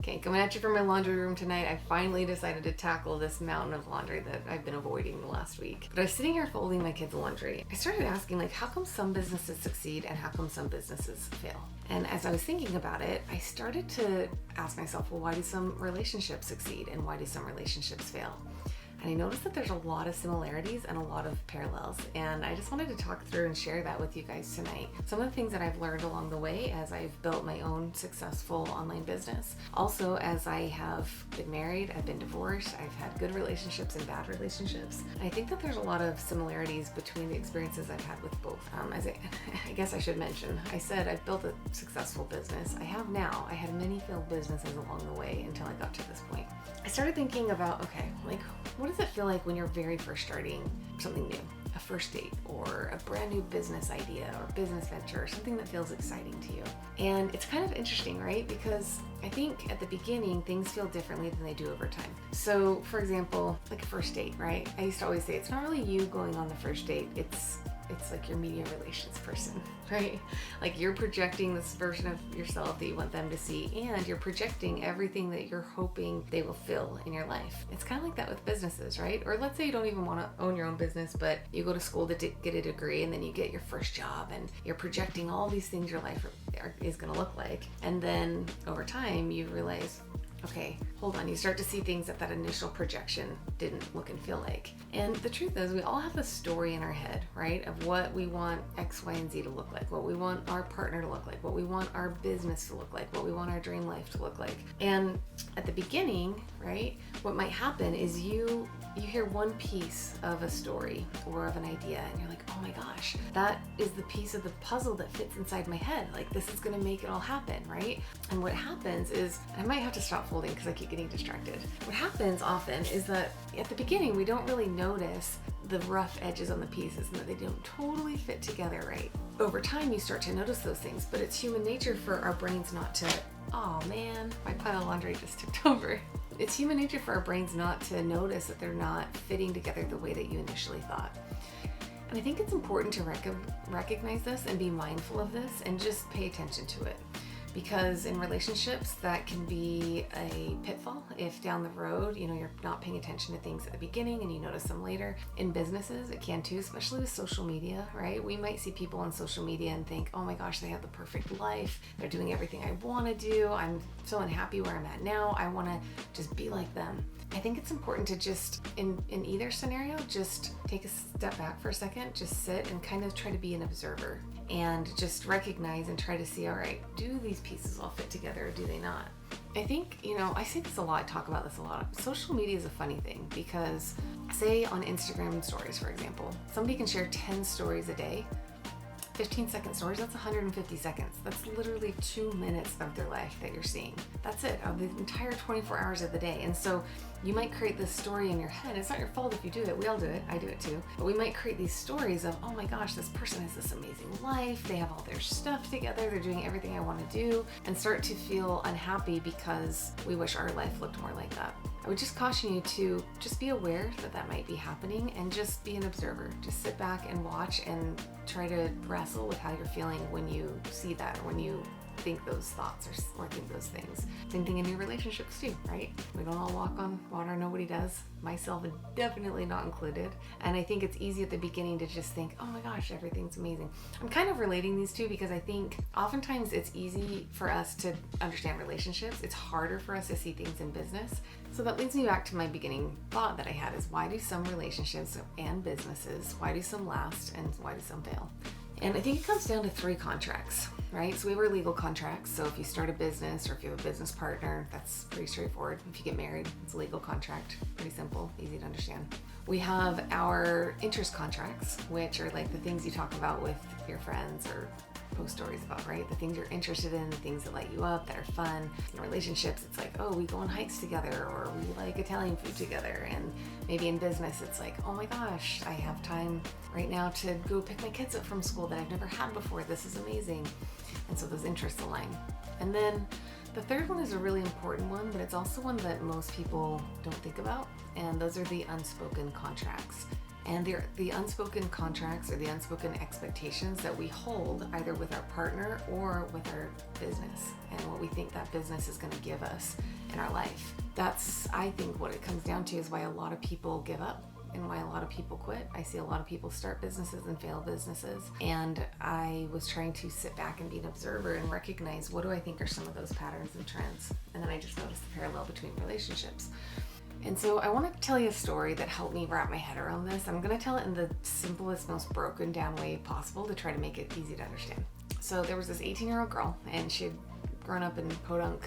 Okay, coming at you from my laundry room tonight. I finally decided to tackle this mountain of laundry that I've been avoiding the last week. But I was sitting here folding my kids' laundry. I started asking, like, how come some businesses succeed and how come some businesses fail? And as I was thinking about it, I started to ask myself, well, why do some relationships succeed and why do some relationships fail? And I noticed that there's a lot of similarities and a lot of parallels. And I just wanted to talk through and share that with you guys tonight. Some of the things that I've learned along the way as I've built my own successful online business. Also, as I have been married, I've been divorced, I've had good relationships and bad relationships. And I think that there's a lot of similarities between the experiences I've had with both. I guess I should mention, I said I've built a successful business. I have now. I had many failed businesses along the way until I got to this point. I started thinking about, okay, like, what does it feel like when you're very first starting something new? A first date or a brand new business idea or business venture or something that feels exciting to you. And it's kind of interesting, right? Because I think at the beginning, things feel differently than they do over time. So for example, like a first date, right? I used to always say, it's not really you going on the first date. It's like your media relations person, right? Like you're projecting this version of yourself that you want them to see, and you're projecting everything that you're hoping they will fill in your life. It's kind of like that with businesses, right? Or let's say you don't even want to own your own business, but you go to school to get a degree and then you get your first job and you're projecting all these things your life is going to look like. And then over time you realize, okay, hold on. You start to see things that initial projection didn't look and feel like. And the truth is, we all have a story in our head, right? Of what we want X, Y, and Z to look like, what we want our partner to look like, what we want our business to look like, what we want our dream life to look like. And at the beginning, right, what might happen is you hear one piece of a story or of an idea and you're like, oh my gosh, that is the piece of the puzzle that fits inside my head. Like, this is gonna make it all happen, right? And what happens is, I might have to stop folding because I keep getting distracted. What happens often is that at the beginning, we don't really notice the rough edges on the pieces and that they don't totally fit together right. Over time, you start to notice those things, but it's human nature for our brains not to, oh man, my pile of laundry just tipped over. It's human nature for our brains not to notice that they're not fitting together the way that you initially thought. And I think it's important to recognize this and be mindful of this and just pay attention to it. Because in relationships, that can be a pitfall if down the road, you're not paying attention to things at the beginning and you notice them later. In businesses, it can too, especially with social media, right? We might see people on social media and think, oh my gosh, they have the perfect life. They're doing everything I want to do. I'm so unhappy where I'm at now. I want to just be like them. I think it's important to just, in either scenario, just take a step back for a second, just sit and kind of try to be an observer and just recognize and try to see, all right, do these pieces all fit together or do they not? I think, I say this a lot, I talk about this a lot. Social media is a funny thing because, say on Instagram stories, for example, somebody can share 10 stories a day. 15-second stories, that's 150 seconds. That's literally 2 minutes of their life that you're seeing. That's it, of the entire 24 hours of the day. And so you might create this story in your head. It's not your fault if you do it. We all do it. I do it too. But we might create these stories of, oh my gosh, this person has this amazing life. They have all their stuff together. They're doing everything I want to do, and start to feel unhappy because we wish our life looked more like that. I would just caution you to just be aware that might be happening and just be an observer. Just sit back and watch and try to wrestle with how you're feeling when you see that or when you think those thoughts or think those things. Same thing in your relationships too, right? We don't all walk on water, nobody does, myself definitely not included. And I think it's easy at the beginning to just think, oh my gosh, everything's amazing. I'm kind of relating these two because I think oftentimes it's easy for us to understand relationships. It's harder for us to see things in business. So that leads me back to my beginning thought that I had is, why do some relationships and businesses, why do some last and why do some fail? And I think it comes down to 3 contracts, right? So we have our legal contracts. So if you start a business or if you have a business partner, that's pretty straightforward. If you get married, it's a legal contract. Pretty simple, easy to understand. We have our interest contracts, which are like the things you talk about with your friends or post stories about, right? The things you're interested in, the things that light you up, that are fun. In relationships, it's like, oh, we go on hikes together, or we like Italian food together. And maybe in business, it's like, oh my gosh, I have time right now to go pick my kids up from school that I've never had before. This is amazing. And so those interests align. And then the third one is a really important one, but it's also one that most people don't think about. And those are the unspoken contracts. And they're the unspoken contracts or the unspoken expectations that we hold either with our partner or with our business and what we think that business is going to give us. in our life. That's, I think, what it comes down to is why a lot of people give up and why a lot of people quit. I see a lot of people start businesses and fail businesses. And I was trying to sit back and be an observer and recognize, what do I think are some of those patterns and trends? And then I just noticed the parallel between relationships. And so I want to tell you a story that helped me wrap my head around this. I'm going to tell it in the simplest, most broken down way possible to try to make it easy to understand. So there was this 18-year-old girl, and she had grown up in Podunk,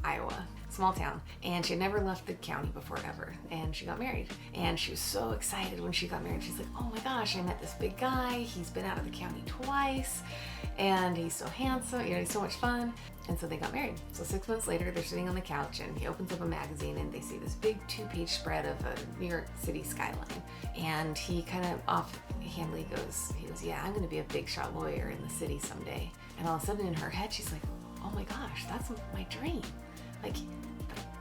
Iowa, small town, and she had never left the county before ever, and she got married. And she was so excited when she got married. She's like, oh my gosh, I met this big guy. He's been out of the county twice, and he's so handsome, he's so much fun. And so they got married. So 6 months later, they're sitting on the couch, and he opens up a magazine, and they see this big 2-page spread of a New York City skyline. And he kind of offhandedly goes, yeah, I'm gonna be a big shot lawyer in the city someday. And all of a sudden in her head, she's like, oh my gosh, that's my dream. Like,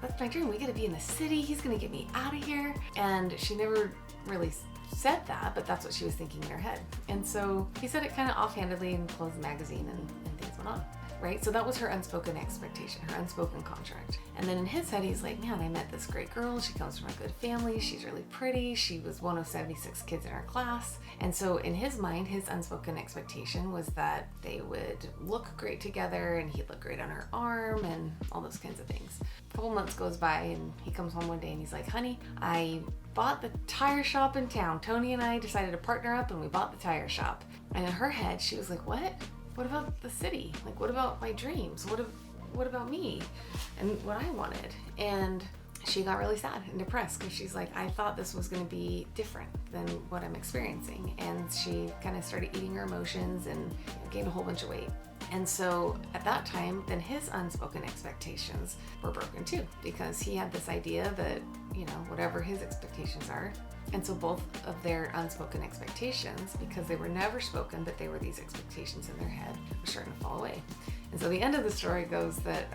that's my dream. We gotta be in the city. He's gonna get me out of here. And she never really said that, but that's what she was thinking in her head. And so he said it kind of offhandedly and closed the magazine, and things went on. Right? So that was her unspoken expectation, her unspoken contract. And then in his head, he's like, man, I met this great girl. She comes from a good family. She's really pretty. She was one of 76 kids in our class. And so in his mind, his unspoken expectation was that they would look great together, and he'd look great on her arm and all those kinds of things. A couple months goes by, and he comes home one day and he's like, honey, I bought the tire shop in town. Tony and I decided to partner up, and we bought the tire shop. And in her head, she was like, what? What about the city? Like, what about my dreams? What about me and what I wanted? And she got really sad and depressed because she's like, I thought this was going to be different than what I'm experiencing. And she kind of started eating her emotions and gained a whole bunch of weight. And so at that time, then his unspoken expectations were broken too, because he had this idea that, whatever his expectations are. And so both of their unspoken expectations, because they were never spoken, but they were these expectations in their head, were starting to fall away. And so the end of the story goes that,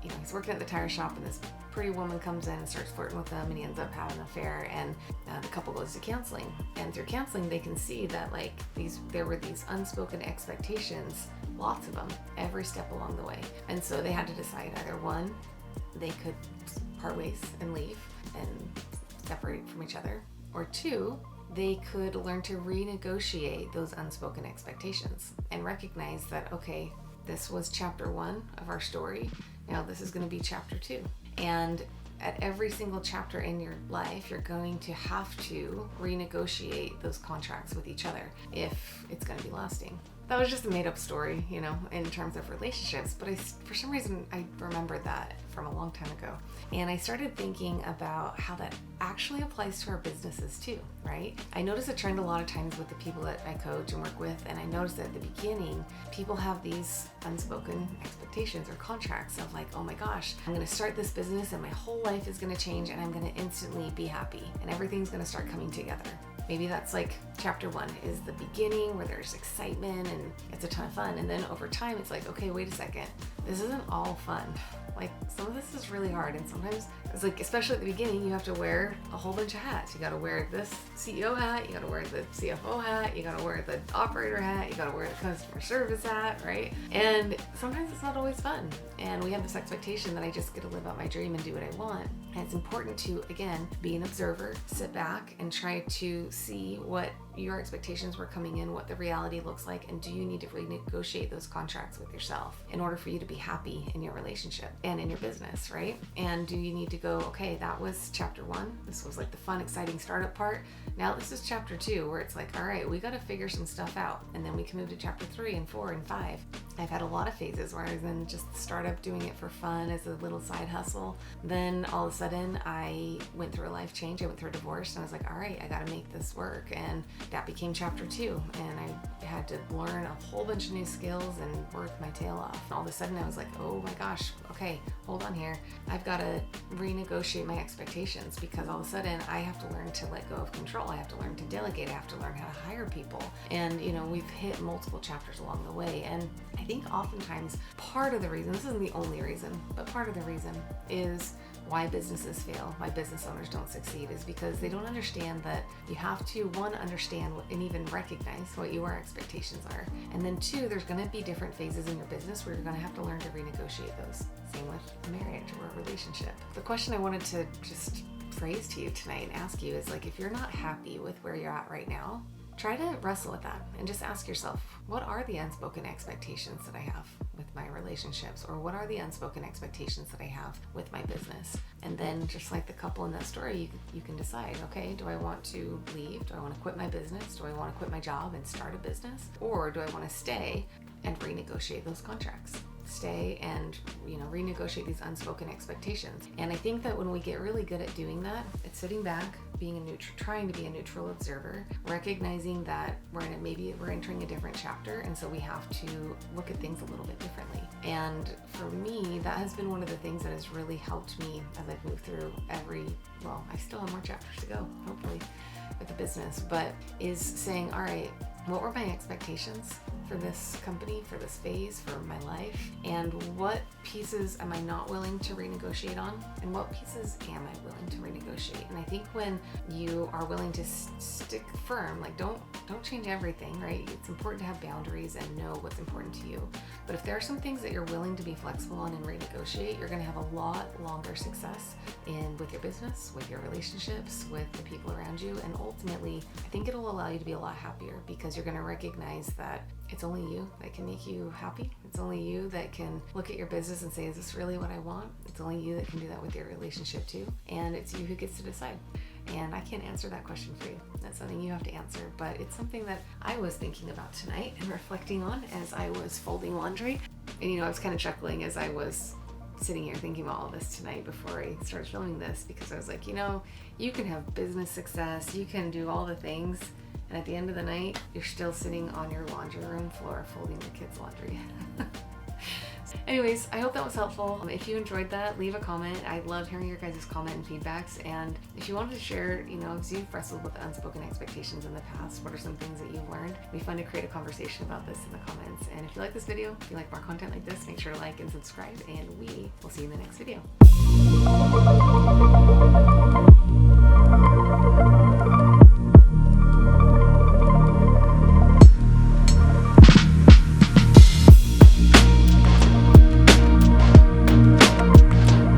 he's working at the tire shop, and this pretty woman comes in and starts flirting with him, and he ends up having an affair, and the couple goes to counseling. And through counseling, they can see that there were these unspoken expectations, lots of them, every step along the way. And so they had to decide either one, they could part ways and leave and separate from each other, or two, they could learn to renegotiate those unspoken expectations and recognize that, okay, this was chapter 1 of our story. Now this is going to be chapter 2. And at every single chapter in your life, you're going to have to renegotiate those contracts with each other if it's going to be lasting. That was just a made-up story, in terms of relationships, but for some reason, I remembered that from a long time ago. And I started thinking about how that actually applies to our businesses too, right? I notice a trend a lot of times with the people that I coach and work with, and I noticed that at the beginning, people have these unspoken expectations or contracts of like, oh my gosh, I'm gonna start this business and my whole life is gonna change, and I'm gonna instantly be happy, and everything's gonna start coming together. Maybe that's like chapter 1 is the beginning where there's excitement and it's a ton of fun. And then over time, it's like, okay, wait a second. This isn't all fun. Like, some of this is really hard. And sometimes it's like, especially at the beginning, you have to wear a whole bunch of hats. You got to wear this CEO hat. You got to wear the CFO hat. You got to wear the operator hat. You got to wear the customer service hat, right? And sometimes it's not always fun. And we have this expectation that I just get to live out my dream and do what I want. And it's important to, again, be an observer, sit back and try to see what your expectations were coming in, what the reality looks like, and do you need to renegotiate those contracts with yourself in order for you to be happy in your relationship and in your business, right? And do you need to go, okay, that was chapter 1. This was like the fun, exciting startup part. Now this is chapter 2, where it's like, all right, we got to figure some stuff out. And then we can move to chapter 3 and 4 and 5. I've had a lot of phases where I was in just the startup doing it for fun as a little side hustle. Then all of a sudden I went through a life change. I went through a divorce, and I was like, all right, I got to make this work. And that became chapter 2. And I had to learn a whole bunch of new skills and work my tail off. And all of a sudden I was like, oh my gosh, okay, hold on here. I've got to renegotiate my expectations, because all of a sudden I have to learn to let go of control. I have to learn to delegate. I have to learn how to hire people. And, we've hit multiple chapters along the way. And I think oftentimes part of the reason, this isn't the only reason, but part of the reason is why businesses fail, why business owners don't succeed, is because they don't understand that you have to, one, understand and even recognize what your expectations are. And then two, there's going to be different phases in your business where you're going to have to learn to renegotiate those. Same with a marriage or a relationship. The question I wanted to just phrase to you tonight and ask you is, like, if you're not happy with where you're at right now, try to wrestle with that and just ask yourself, what are the unspoken expectations that I have with my relationships? Or what are the unspoken expectations that I have with my business? And then, just like the couple in that story, you can decide, okay, do I want to leave? Do I want to quit my business? Do I want to quit my job and start a business? Or do I want to stay and renegotiate those contracts? Stay and, renegotiate these unspoken expectations. And I think that when we get really good at doing that, it's sitting back, being trying to be a neutral observer, recognizing that we're entering a different chapter, and so we have to look at things a little bit differently. And for me, that has been one of the things that has really helped me as I've moved through I still have more chapters to go, hopefully, with the business, but is saying, all right, what were my expectations for this company, for this phase, for my life? And what pieces am I not willing to renegotiate on? And what pieces am I willing to renegotiate? And I think when you are willing to stick firm, like don't change everything, right? It's important to have boundaries and know what's important to you. But if there are some things that you're willing to be flexible on and renegotiate, you're going to have a lot longer success with your business, with your relationships, with the people around you. And ultimately, I think it'll allow you to be a lot happier, because you're going to recognize that it's only you that can make you happy. It's only you that can look at your business and say, is this really what I want? It's only you that can do that with your relationship too. And it's you who gets to decide. And I can't answer that question for you. That's something you have to answer. But it's something that I was thinking about tonight and reflecting on as I was folding laundry. And I was kind of chuckling as I was sitting here thinking about all this tonight before I started filming this, because I was like, you can have business success, you can do all the things, and at the end of the night, you're still sitting on your laundry room floor folding the kids' laundry. Anyways, I hope that was helpful. If you enjoyed that, leave a comment. I love hearing your guys' comment and feedbacks. And if you wanted to share, if you've wrestled with unspoken expectations in the past, what are some things that you've learned? It'd be fun to create a conversation about this in the comments. And if you like this video, if you like more content like this, make sure to like and subscribe, and we will see you in the next video.